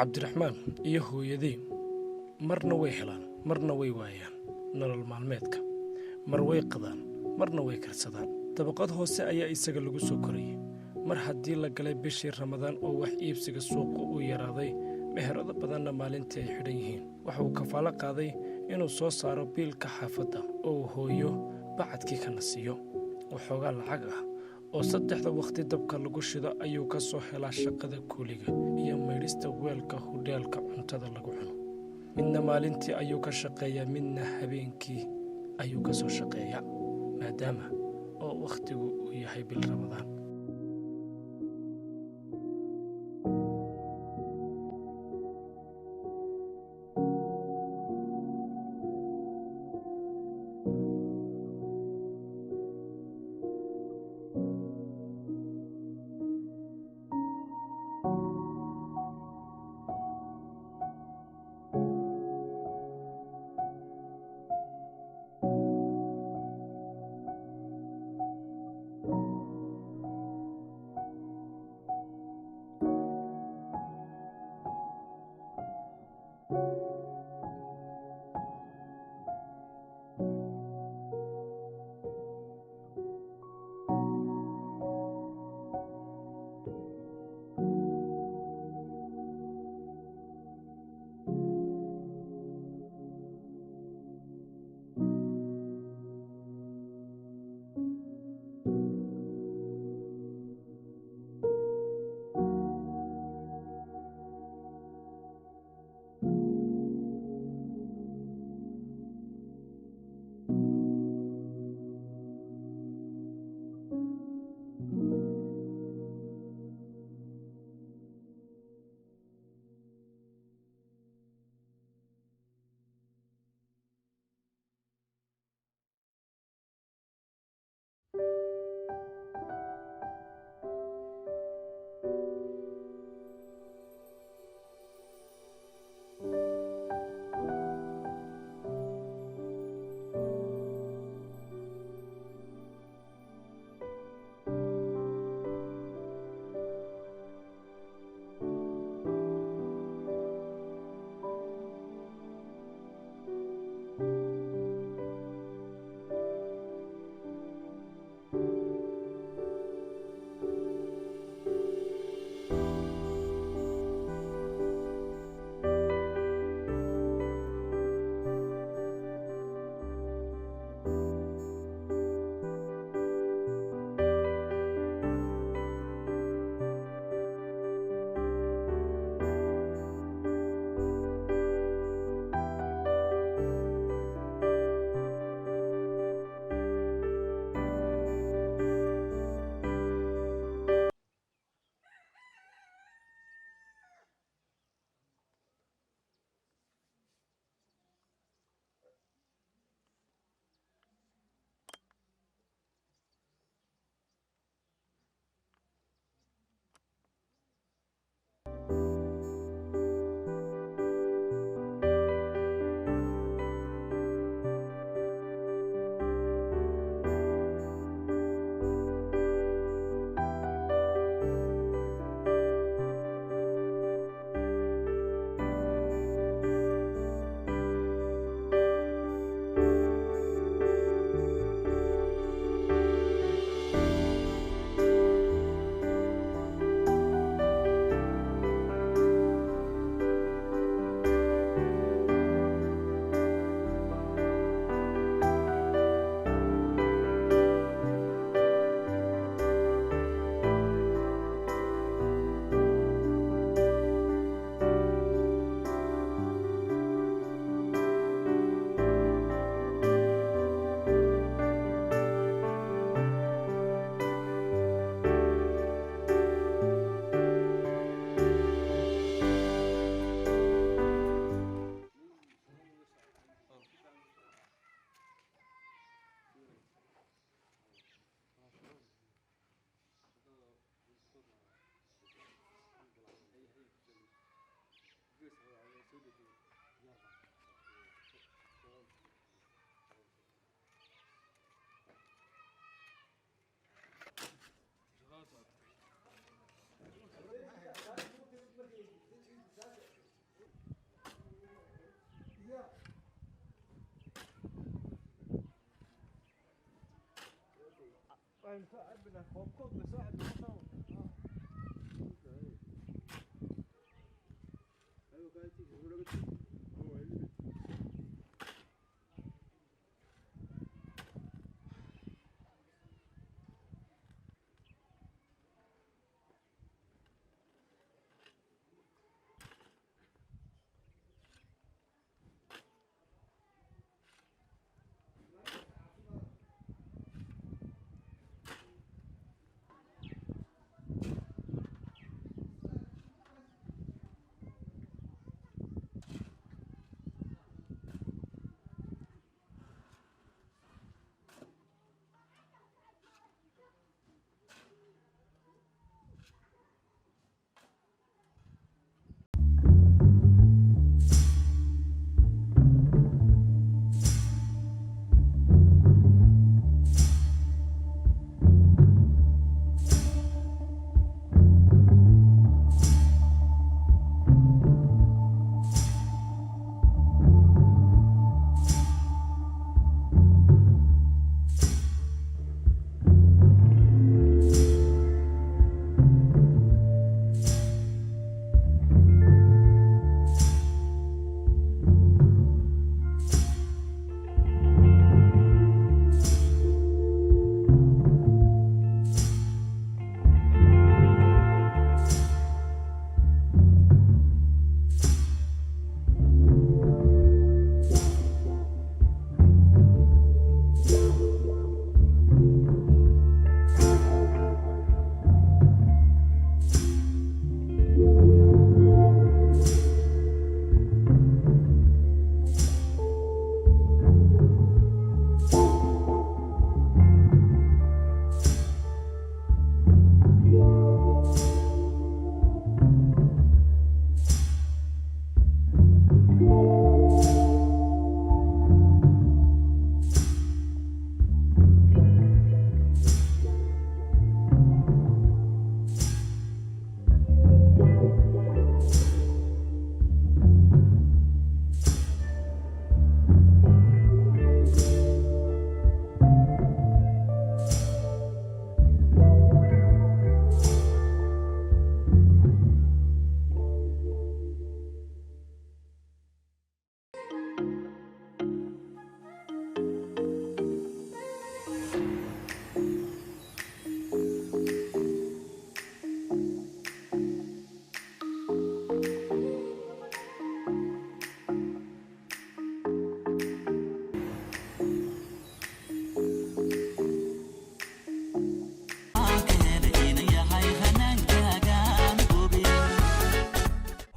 cabdiraxmaan iyo hooyadii marna way helaan marna way waayaan nolol maalmeedka, mar way qadaan marna way karsadaan. dabaqad hoose ayaa isaga lagu soo korayay. mar haddii la galay bishii ramadaan oo wax iibsiga suuqa uu yaraaday, meherado badanna maalintii ay xidhan yihiin, waxa uu kafaalo qaaday inuu soo saaro biilka xaafadda oo uu hooyo bacadkii ka nasiiyo. waxoogaa lacag ah oo 3 waqti dabka lagu shido ayuu ka soo helaa shaqada kuuliga iyo maydhista weelka hudheelka cuntada lagu cuno. midna maalintii ayuu ka shaqeeyaa, midna habeenkii ayuu ka soo shaqeeyaa, maadaama oo wakhtigu uu yahay bil ramadaan.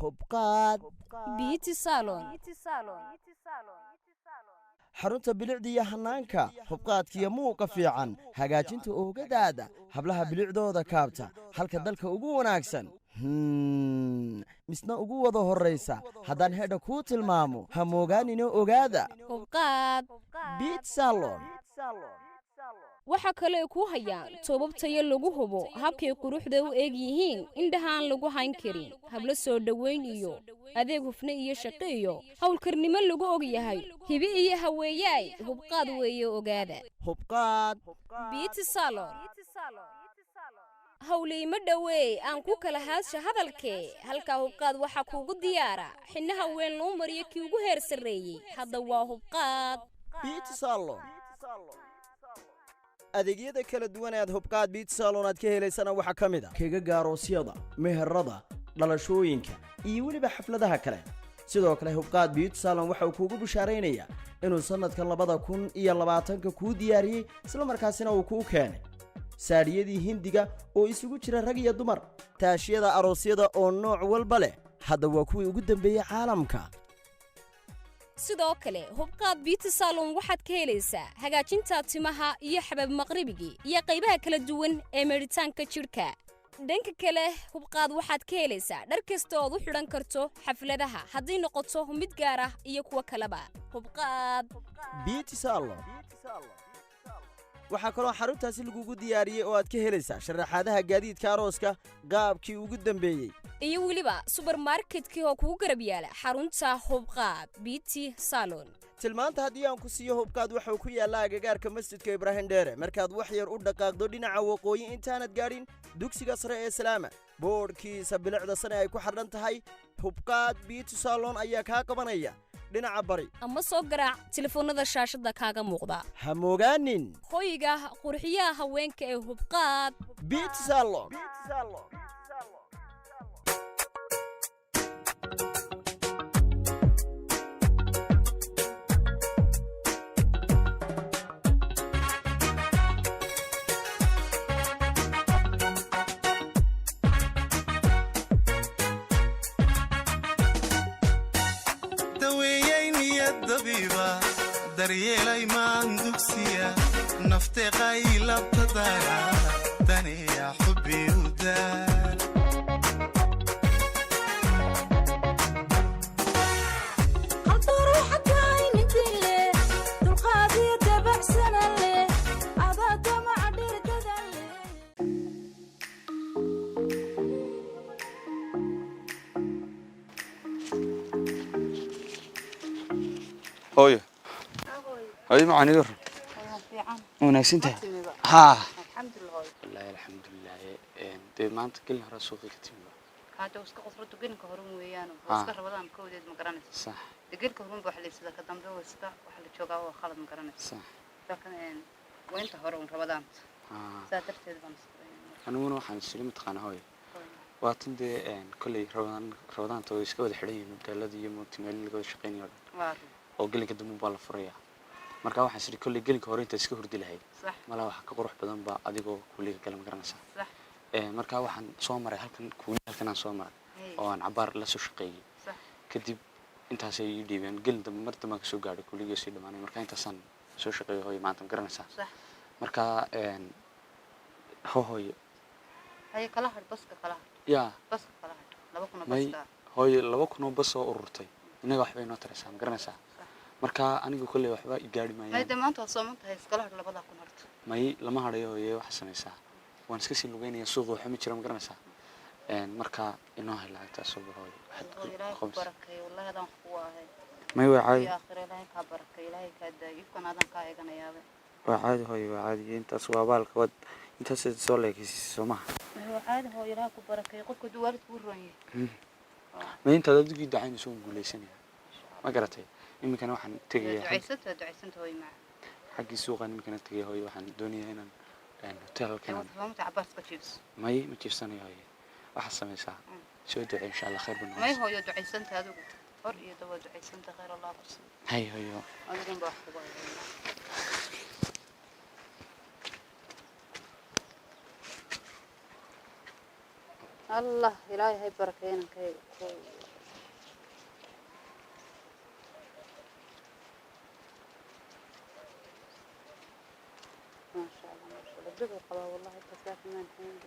hubqaad beauty salon xarunta bilicda iyo hanaanka hubqaadkiyo muuqa fiican hagaajinta oogadaada hablaha bilicdooda kaabta halka dalka ugu wanaagsan misna ugu wada horraysa haddaan hedha kuu tilmaamo ha moogaanina ogaada hubqaad beauty salon waxa kale ay ku hayaan toobab tayo lagu hubo habkay quruxda u eeg yihiin indhahaan lagu hayn karin hablo soo dhaweyn iyo adeeg hufna iyo shaqo iyo hawlkarnimo lagu og yahay hibi iyo haweeyaay hubqaad weeye ogaada hubqaad beauty salon hawliima dhaweey aan ku kala haasha hadalkee halkaa hubqaad waxaa kuugu diyaara xinnaha weyn loo mariyo kii ugu heer sarreeyey hadda waa hubqaad beauty salon adeegyada kala duwan ee hubqaad beauty salon aad ka helaysana waxa kamid ah kaga gaaroosyada meherada dhalashooyinka iyo waliba xafladaha kale sidoo kale hubqaad beauty salon waxa uu kuugu bushaareynayaa inuu sanadkan 2020 ku diyaariyay isla markaasina uu ku keenay saariyadii hindiga oo isugu jira rag iyo dumar taashiyada aroosyada oo nooc walba leh hadda waa kuwii ugu dambeeyay caalamka sidoo kale hubqaad beauty salon waxaad ka helaysaa hagaajinta timaha iyo xabab maqribigi iyo qaybaha kala duwan ee meeritaanka jirka dhanka kale hubqaad waxaad ka helaysaa dhar kasta oo u xidhan karto xafladaha haddii noqoto mid gaar ah iyo kuwa kaleba hubqaad beauty salon waxaa kaloo xaruntaasi lagugu diyaariyey oo aad ka helaysaa sharaxaadaha gaadiidka arooska qaabkii ugu dambeeyey iyo weliba subermarketkii oo kugu garab yaala xarunta hubqaad beauty salon tilmaanta haddii aan ku siiyo hubqaad waxuu ku yaallaa agagaarka masjidka ibraahim dheere markaad wax yar u dhaqaaqdo dhinaca waqooyi intaanad gaadhin dugsiga sare ee salaama boodhkiisa bilicda sane ay ku xadhan tahay hubqaad beauty salon ayaa kaa qabanaya dhinaca bari ama soo garaac telefoonnada shaashadda kaaga muuqda ha moogaanin hoyga qurxiyaha haweenka ee hubqaad beauty salon daryeelay maan dugsiya nafte qaylabtadaya daniya xubbi u daal hooyo hooyo macaan iga warran wanaagsan tahay haa wallaahi alxamdulilah dee maanta gelin hore suuqii ka timi هذا وسك قصرته جن كهرون ويانا وسك رمضان كودي مقرنة صح دقيق كهرون بحلي سدا كدم به وسك وحلي شوقة وخالد مقرنة صح لكن وين تهرون رمضان ساتر تيد بنص أنا منو حن سليم تقنا هاي واتن دي كل رمضان تو يسك ود حرين مدلدي يوم تميل اللي قد شقين يلا أو قلنا كده موبايل فريا marka waxaan siri kulli gelinka hore inta iska hurdi lahayd mala wax ka qurux badan ba adigoo kulliga kala magaranaysa marka waxaan soo maray halkan aan soo maray oo aan cabaar la soo shaqeeyay kadib intaas ay dhiibeen gelinta marta ma ka soo gaadhay kulliga si dhamaanay marka intaasaan soo shaqeeyay hooyo maanta magaranaysa marka hooyo hay kala had baska kala ya baska kala had laba kuna baska hooyo laba kuna bas oo ururtay inaga waxba inoo taraysaa magaranaysa marka anigu kulli waxba i gaari maayaan hay damaanta soo mantahay iskala had labada kun horta may lama hadayo hooyo wax samaysaa waan iska sii lugeynaya suuqa waxa ma jira magaranaysaa marka inoo hay lacagta soo hooyo ilaahay barakay wallahi hadaan ku waahay may waa caadi ya akhir ilaahay ka barakay ilaahay ka daayay kuna adan ka eeganayaaba waa caadi hooyo waa caadi intaas waa baalka wad intaas soo leekaysi Soomaa waa caadi hooyo ilaahay ku barakay qofka duwaalid ku roonye ma inta dadkii dacayna soo guuleysanaya ma garatay imikana waxaan tagayaa ducaysanta hooyo ma xaqii suuqa imikana tagayaa hooyo waxaan doonayaa inaan hotel kan ma tacabaas ka jibs may ma jibsanayo hooyo waxa samaysaa soo ducay insha Allah khayr bano may hooyo ducaysanta adigu hor iyo daba ducaysanta khayr Allah barsi hay hooyo adigan baa ku baa الله إلهي هاي بركينا كي ما شاء الله ما شاء الله بدو قبا والله تسافر من حين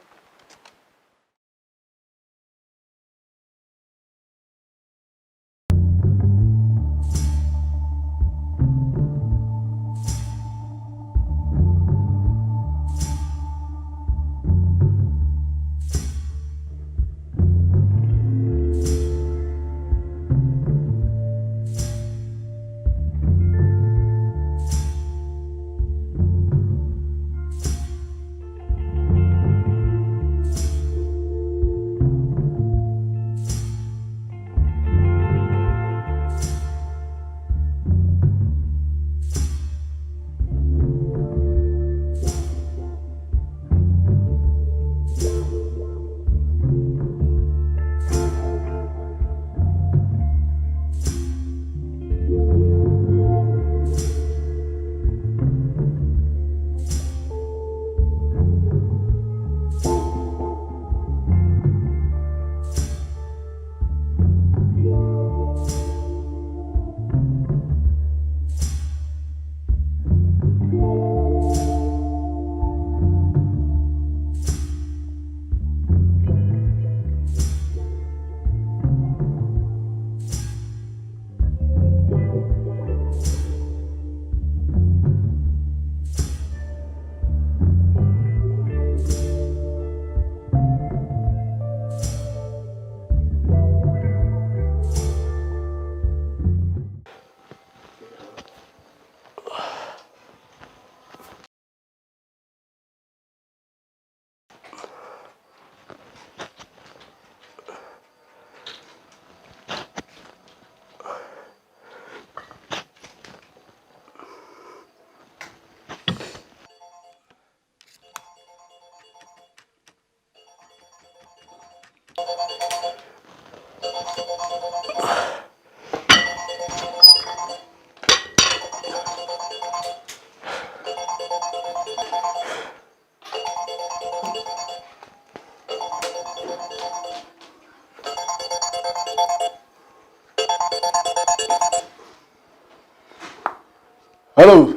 هلو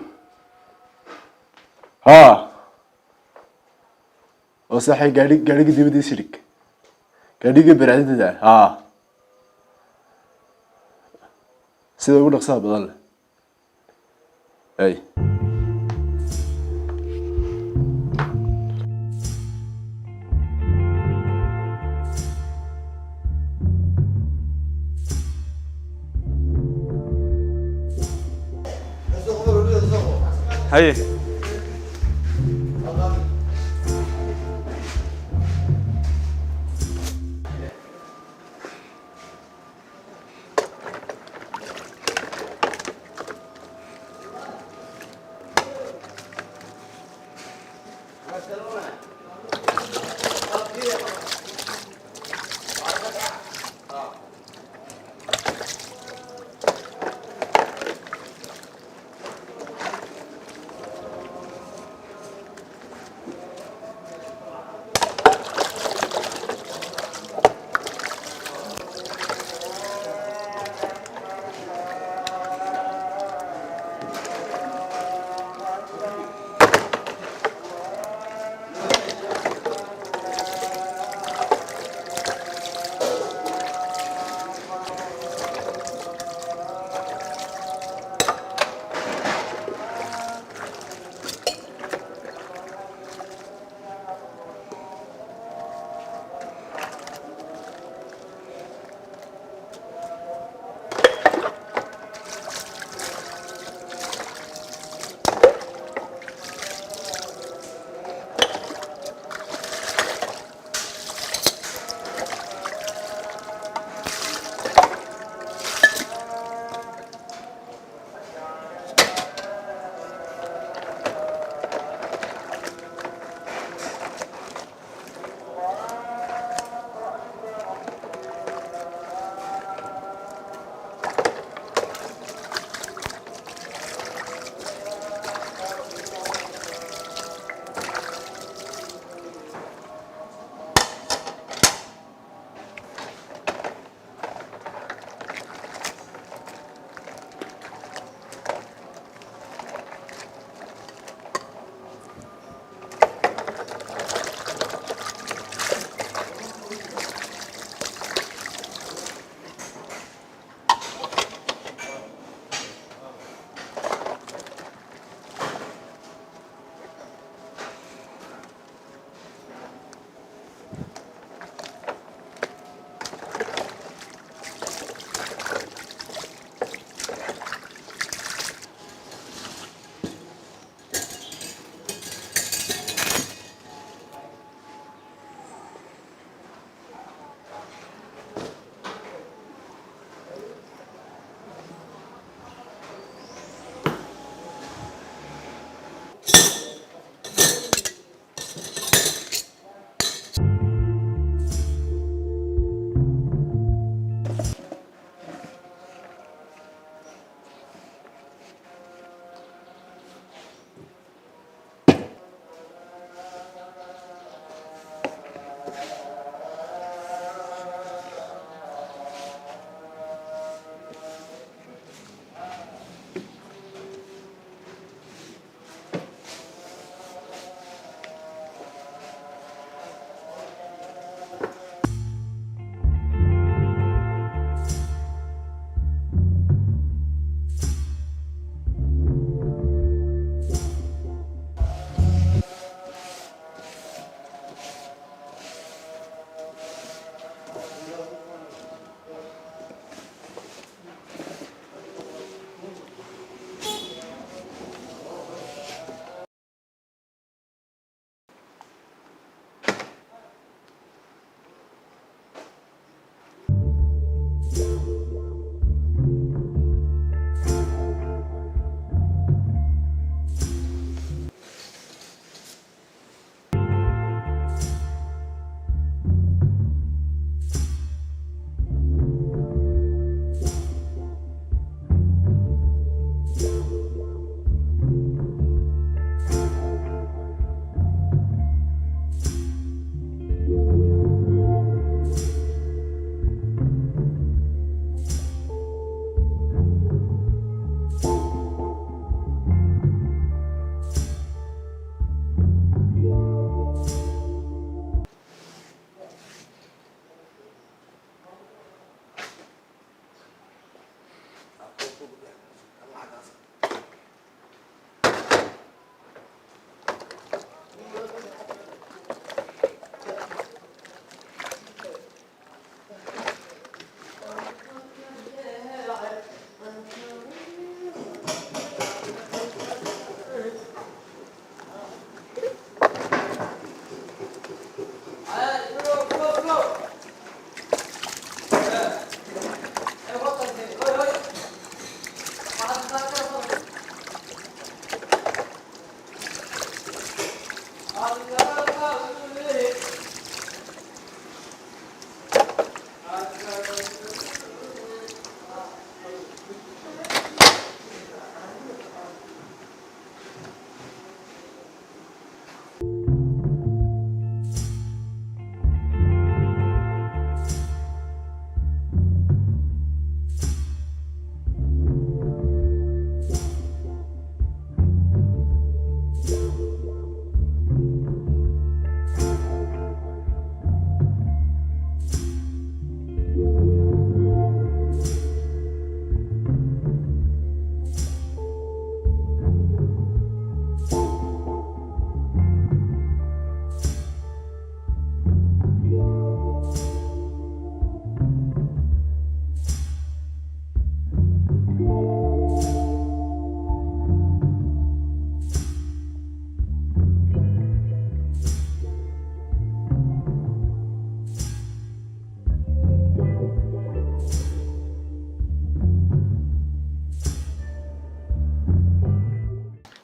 ها وصحي قاعد دي سيرك قاعد برعدد ده ها سيدا أقول لك صعب ضل أي هاي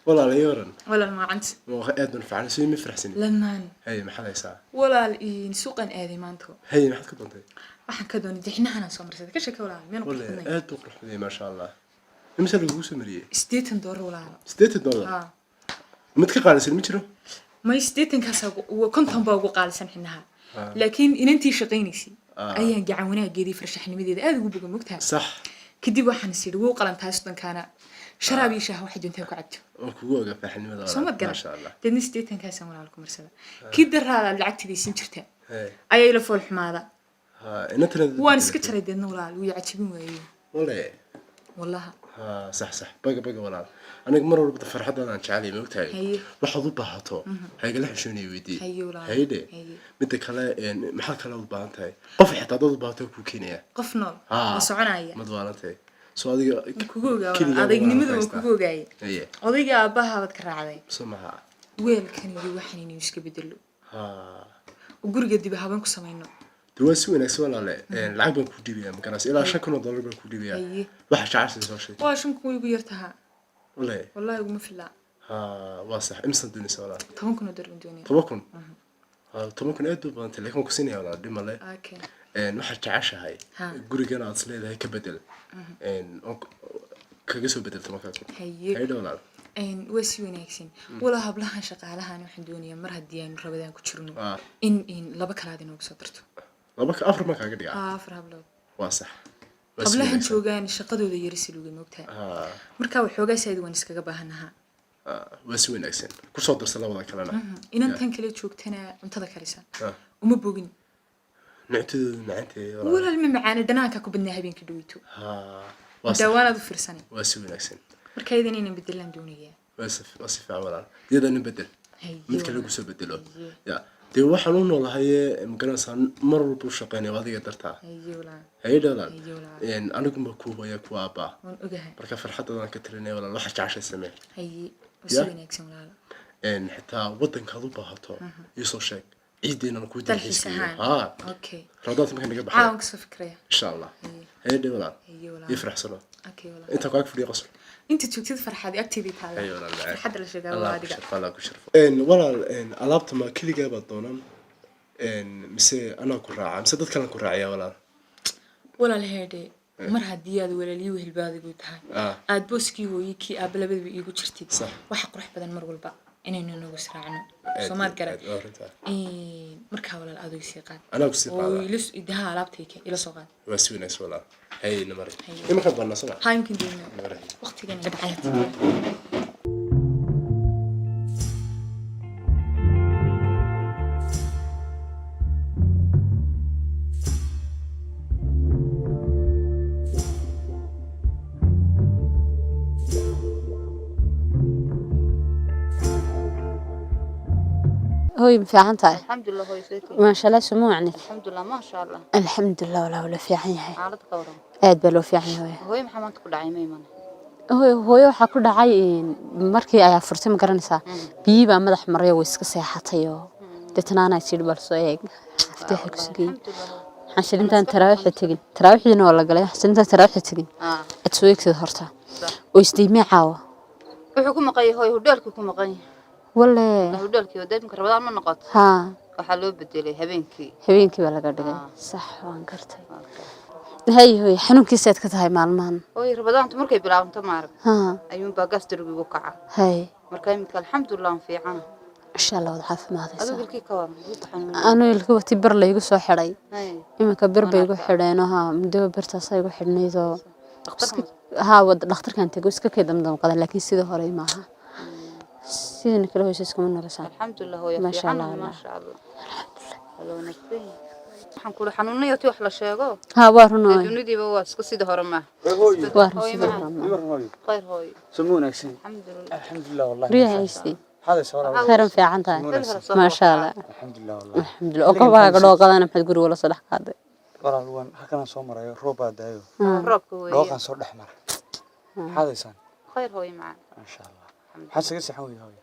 والله لا يورن ولا ما عند مو أدن فعلا سوي مفرحسني لما هي ما حدا يسا ولا سوق آدي ما أنتو هي ما حد كنتي waxaan ka doonay dixna xana soo marsaday ka sheekay walaal meen والله qurxinay أد بقرح بدي ما شاء الله مثل الجوس مريه $80 walaal $60 ha متكقال سلمي ترى ما $80 konton baa ugu qaalisan xinaha laakiin inantii shaqeynaysi ayaan gacan wanaageedii farshaxnimadeeda aad ugu bogan mogtahay صح kadib waxaan isiri wuu qalantahay sudankaana sharaab iyo shaah waxay doontaa ku cabto وكوجا في حني ما شاء الله dadni $80 walaal ku marsada kidaraada lacagtidiisin jirta هي ayay la fool xumaada أنت waan iska jaray deedna walaal wuu yacabin waayay والله wallaha صح صح بقى ولا أنا مرة بدي فرحة أنا شعلي موتاي هي لحظة بحطه هاي قال حشوني ويدي هي ولا هاي ده بدك كلا محل كلا ضبانتاي قف حتى ضبانتك وكينيا qof nool oo soconaya ما ضبانتاي سؤالي kuguga adeegnimadu uu kugugay هي odayga aabaha wad ka raacday سمعها weelkan iyo waxan inuu iska bedelo guriga dib habeen ku sameeyno دواسي وناس ولا لا العب بنكون دبيا مكانس إلى $5 بنكون دبيا واحد شعر سوشي waa shanku way ugu yartaha ولا wallahi ugu mafila واصح امسن دوني سؤال 10 kun darbi doonaya طبكم طبكم أدو بانت لكن كسيني ولا دم الله okay waxaad jeceshahay gurigan aad isleedahay ka bedel kaga soo bedelto markaa haye dhowlaad waa si wanaagsan wala hablahan shaqaalahan waxaan doonayaa mar haddii aynu rabadaan ku jirno in laba kalaad inoogu soo darto afar ma kaaga dhigaa afar hablood waa sax hablahan joogaan shaqadooda yarisi luga moogtaa marka waxoogaa saad waan iskaga baahanaha waa si wanaagsan kusoo darsa labada kalena inantan kale joogtana cuntada karisa uma bogin نعتذر نعنتي ولا المعاني دناك كو بدنا هبين كدويتو دوانا دو فرساني واسوي نكسن marka idan inaan bedelan doonaya wasif awala yada in bedel mid kale ku soo bedelo ya de waxaan u noolahay magaranaysan mar walba u shaqeynay wadiga dartaa hay'adana anigu ma ku hooyo ku aaba marka farxaddan ka tirinay wala waxa jacashay samee wasii wanaagsan walaal xitaa wadanka u baahato isoo sheeg عيدنا نكون تلحيسها اوكي رضات مكان نقبح عاونك فكرة ان شاء الله هي دي ولا يفرح سنة اوكي ولا انت قاعد في قصر انت تشوف فرحة دي اكتيفي تاعها اي ولا فرحة اللي شغاله هذيك الله كشرف ان ولا ان الابت ما كل جاب دونان ان مسي انا كراعه مسدد كان كراعيا ولا الهادي mar hadii aad walaaliyay hilbaadigu tahay aad booskii hooyikii aabalabada iigu jirtid waxa qurux badan mar walba inaynu nagu sraacno Soomaad garan marka walaal aad sii qaad ana ku sii qaad oo ilis idaha alaabtayka ila soo qaad waa si wanaagsan walaal hay namar imka badna sana ha yumkin deena waqtigan dhacayt هوي مفيعنتها الحمد لله هوي سيتي ما شاء الله سموعني الحمد لله ما شاء الله الحمد لله ولا في عيني حالتك ورا aad baa loo fiican yahay hooyo maxaa maanta ku dhacay meeman hooyo waxa ku dhacay markii ay furtay ma garanaysaa biyo baa madax maray oo iska seexatay oo dadnaana sidii bal soo eeg aftay xigsigii xashilintan taraawixina wala galay xashilintan taraawix tagin aad soo eegtay horta oo isdiimay caawa wuxuu ku maqay hooyo hudaalkii ku maqay ولا hudaalkii wadadka rabadaan ma noqoto ها waxa loo bedelay habeenkii baa laga dhigay sax waan gartay هي xanuunkiisa aad ka tahay maalmahan hooyo rabadaantu markay bilaabanto ma arag ha ayuun baa gastrigu kaca hay marka imika alxamdulillah fiican insha Allah wada caafimaadaysa adigu ilkii ka waran anu ilkii wati bar la igu soo xiray imika bar bay igu xidheen ha muddo bartaas ay igu xidhnaydo ha wada dhakhtarkan tago iska keedamdam qada laakiin sida hore ma aha sidii kale hoos iska manaraysan alxamdulillah hooyo ma sha Allah alxamdulillah nafsi waxaan ku xanuunayo tii wax la sheego ha waa runay dunidiiba waa iska sida hore ma waa sida hore khayr hooyo سموناكسين alxamdulillah الحمد لله والله ريحيسي هذا سوالف خير في عنتها ما شاء الله الحمد لله والله الحمد لله وقبها قدو قدانا maxad guri wala soo dhaxqaaday walaalwan halkan soo marayo roob baa daayo roobka weeye dhooqan soo dhaxmar xadaysan khayr hooyo macaan insha Allah xasaga saxan weey hooyo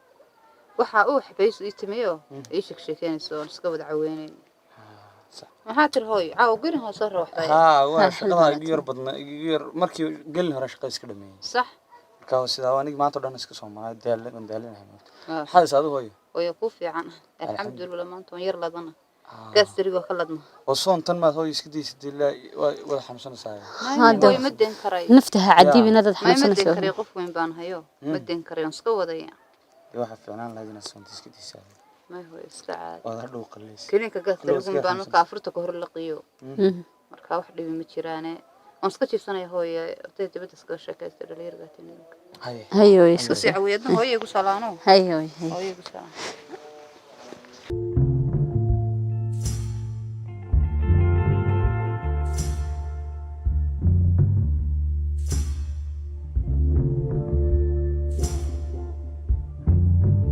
waxa uu xabays ii timiyo ii sheekeenayso iska wada caweynay maxaa tir hooyo caaw gurin hoos soo rooxday waa shaqada igu yar badna igu yar markii gelin hore shaqada iska dhameeyay صح marka sidaa aniga maanta dhan iska soo maray daalinahay maxaa is adigu hooyo way ku fiican alxamdulillah maanta yar ladana gaasrigo khaladna oo soontan ma hooyo iska diisay wada xanuunsanaysaa way ma den karay naftaha cadibina dad ma den xanuunsanayso karay qof weyn baan hayo ma den karay iska wadaya waxa fiican lahayd inaad soonta iska diisay ma hooyo iska caad wada dhow qaleys kiniinka gaasrigo baan ka afurta ka hor la qiyo marka wax dhibi ma jiraane on iska jiifsanay hooyo tay dibadda iska sheekaysta dhalinyarada tinka hayo iska sii caweedna hooyo igu salaano hayo hooyo igu salaano